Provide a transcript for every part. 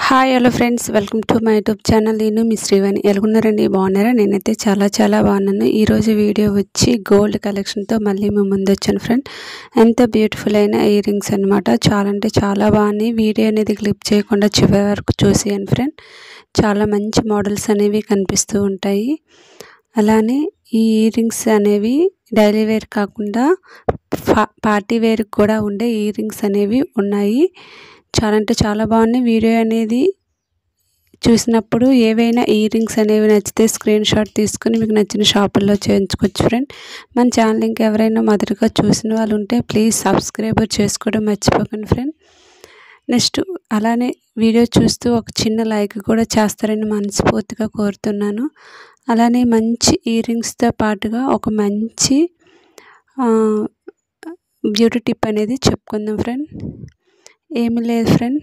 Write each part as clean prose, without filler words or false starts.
Hi hello friends, welcome to my YouTube channel. నేను మీ శ్రీవాణి. ఎలాగున్నారండి? బాగున్నారా? నేనైతే చాలా బాగున్నాను. ఈరోజు వీడియో వచ్చి గోల్డ్ కలెక్షన్తో మళ్ళీ మేము ముందు వచ్చాను ఫ్రెండ్. ఎంత బ్యూటిఫుల్ అయిన ఇయర్ రింగ్స్ అనమాట. చాలా అంటే చాలా బాగున్నాయి. వీడియో అనేది క్లిప్ చేయకుండా చివరి వరకు చూసేయండి ఫ్రెండ్. చాలా మంచి మోడల్స్ అనేవి కనిపిస్తూ ఉంటాయి. అలానే ఈ ఇయర్ రింగ్స్ అనేవి డైలీ వేర్ కాకుండా పార్టీ వేర్ కూడా ఉండే ఇయర్ రింగ్స్ అనేవి ఉన్నాయి. చాలా అంటే చాలా బాగున్నాయి. వీడియో అనేది చూసినప్పుడు ఏవైనా ఇయర్ రింగ్స్ అనేవి నచ్చితే స్క్రీన్ షాట్ తీసుకుని మీకు నచ్చిన షాపుల్లో చేయించుకోవచ్చు ఫ్రెండ్. మన ఛానల్ ఇంకా ఎవరైనా మొదటగా చూసిన వాళ్ళు ఉంటే ప్లీజ్ సబ్స్క్రైబర్ చేసుకోవడం మర్చిపోకండి ఫ్రెండ్. నెక్స్ట్ అలానే వీడియో చూస్తూ ఒక చిన్న లైక్ కూడా చేస్తారని మనస్ఫూర్తిగా కోరుతున్నాను. అలానే మంచి ఇయర్ రింగ్స్తో పాటుగా ఒక మంచి బ్యూటీ టిప్ అనేది చెప్పుకుందాం ఫ్రెండ్. ఏమీ లేదు ఫ్రెండ్,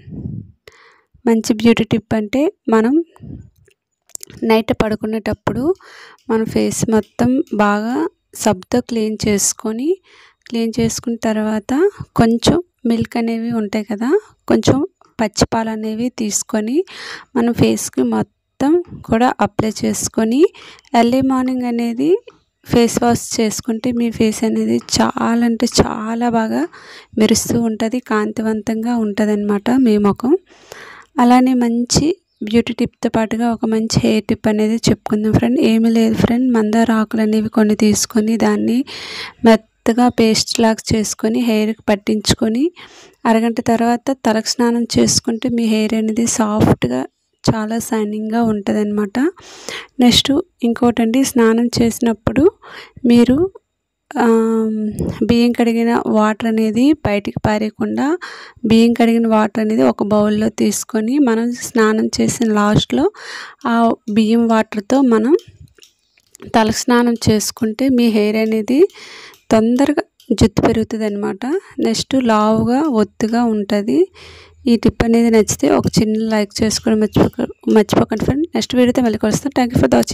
మంచి బ్యూటీ టిప్ అంటే మనం నైట్ పడుకునేటప్పుడు మన ఫేస్ మొత్తం బాగా సబ్బుతో క్లీన్ చేసుకున్న తర్వాత కొంచెం మిల్క్ అనేవి ఉంటాయి కదా, కొంచెం పచ్చిపాలు అనేవి తీసుకొని మన ఫేస్కి మొత్తం కూడా అప్లై చేసుకొని ఎర్లీ మార్నింగ్ అనేది ఫేస్ వాష్ చేసుకుంటే మీ ఫేస్ అనేది చాలా అంటే చాలా బాగా మెరుస్తూ ఉంటుంది, కాంతివంతంగా ఉంటుంది అన్నమాట మీ ముఖం. అలానే మంచి బ్యూటీ టిప్తో పాటుగా ఒక మంచి హెయిర్ టిప్ అనేది చెప్పుకుందాం ఫ్రెండ్. ఏమీ లేదు ఫ్రెండ్, మందార ఆకులు అనేవి కొన్ని తీసుకొని దాన్ని మెత్తగా పేస్ట్ లాగా చేసుకొని హెయిర్కి పట్టించుకొని అరగంట తర్వాత తలకు స్నానం చేసుకుంటే మీ హెయిర్ అనేది సాఫ్ట్గా చాలా షైనింగ్గా ఉంటుంది అన్నమాట. నెక్స్ట్ ఇంకోటండి, స్నానం చేసినప్పుడు మీరు బియ్యం కడిగిన వాటర్ అనేది బయటికి పారేయకుండా బియ్యం కడిగిన వాటర్ అనేది ఒక బౌల్లో తీసుకొని మనం స్నానం చేసిన లాస్ట్లో ఆ బియ్యం వాటర్తో మనం తలకు స్నానం చేసుకుంటే మీ హెయిర్ అనేది తొందరగా జుట్టు పెరుగుతుంది అన్నమాట. నెక్స్ట్ లావుగా ఒత్తుగా ఉంటుంది. ఈ టిప్ అనేది నచ్చితే ఒక చిన్న లైక్ చేసుకోవడం మర్చిపోకండి ఫ్రెండ్. నెక్స్ట్ వీడియోతో మళ్ళీ కలుస్తాను. Thank you for watching.